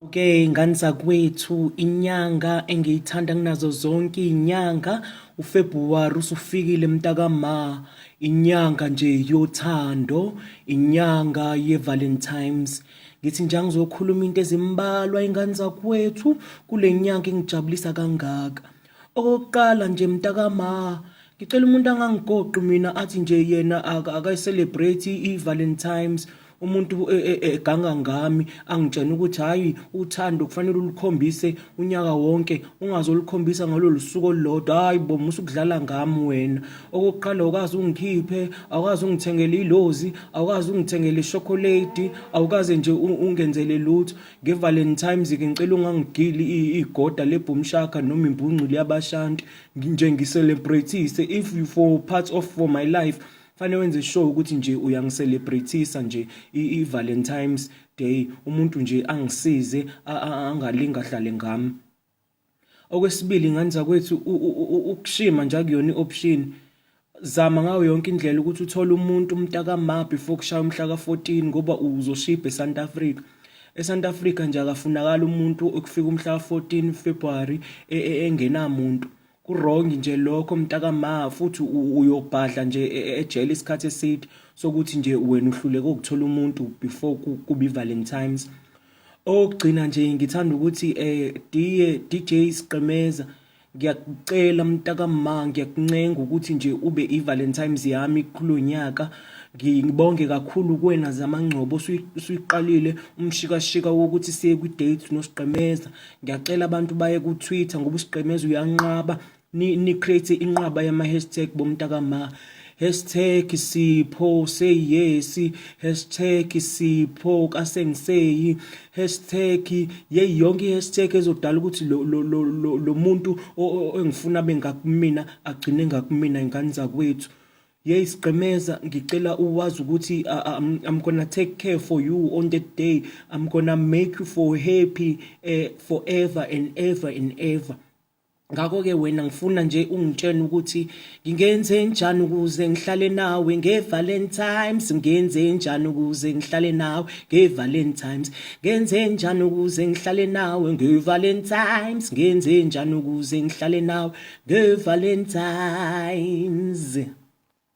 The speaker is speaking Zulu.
Okay, ngani zakwethu, inyanga engiyithanda kunazo zonke iy'nyanga, uFebhuwari usufikile mntakama, inyanga nje yothando, inyanga ye-Valentines. Ngithi nje angizokhuluma into ezimbalwa ingane zakwethu kule nyanga engijabulisa kangaka. Okokuqala nje mntakama, ngicela umuntu angangigoqi mina athi nje yena akayi-celebrate i-Valentines. Umuntu eganga ngami angitshena ukuthi hhayi uthando kufanele ulukhombise unyaka wonke, ungazolukhombisa ngalolu suku olulodwa. Hhayi bo, musa ukudlala ngami wena. Okokuqala awukazi ungikhiphe, awukazi ungithengele ilozi, awukazi ungithengele ishokoledi, awukaze nje ungenzele lutho. Nge-Valentines-ke ngicela ungangigili igoda lebhumshaka noma imbungcili yabashanti nje ngi-celebrate-ise. If you for part of for my life, fanele wenze sure ukuthi nje uyangi-celebrate-isa nje i-Valentines Day, umuntu nje angisize angalinga ahlale ngami. Okwesibili ngane zakwethu, ukushima nje akuyona i-option. Zama ngayo yonke indlela ukuthi uthole umuntu mntakama before kushaya umhla ka-14 ngoba uzoshibha eSouth Africa. ESouth Africa nje akafunakala umuntu okufika umhla ka-14 February engenamuntu. Ku-wrong nje lokho mntakama, futhi uyobhadla nje ejele isikhathi eside sokuthi nje wena uhluleke ukuthola umuntu before kube i-Valentines. Okugcina nje ngithanda ukuthi DJ Siqemeza, ngiyakucela mntakama, ngiyakuncenga ukuthi nje ube i-Valentines yami kulo nyaka. Ngibonge kakhulu kuwena Zamangcobo, usuyiqalile umshikashika wokuthi siye kwi-date noSiqemeza. Ngiyacela abantu baye ku-Twitter ngoba uSiqemeza uyanqaba, ni-create inqaba yama-hashtag bomntakama. Hashtag Sipho say yes, hashtag Sipho kasengiseyi, hashtag yonke i-hashtag ezodala ukuthi lo muntu engifuna bengakumina agcine ngakumina ingane zakwethu. Siqemeza, ngicela uwazi ukuthi I'm gonna take care for you on that day. I'm gonna make you for happy forever and ever and ever. Ngakho-ke wena ngifuna nje ungitshene ukuthi ngingenze njani ukuze ngihlale nawe nge-Valentines, ngenze njani ukuze ngihlale nawe nge-Valentines, ngenze njani ukuze ngihlale nawe nge-Valentines, ngenze njani ukuze ngihlale nawe nge-Valentines.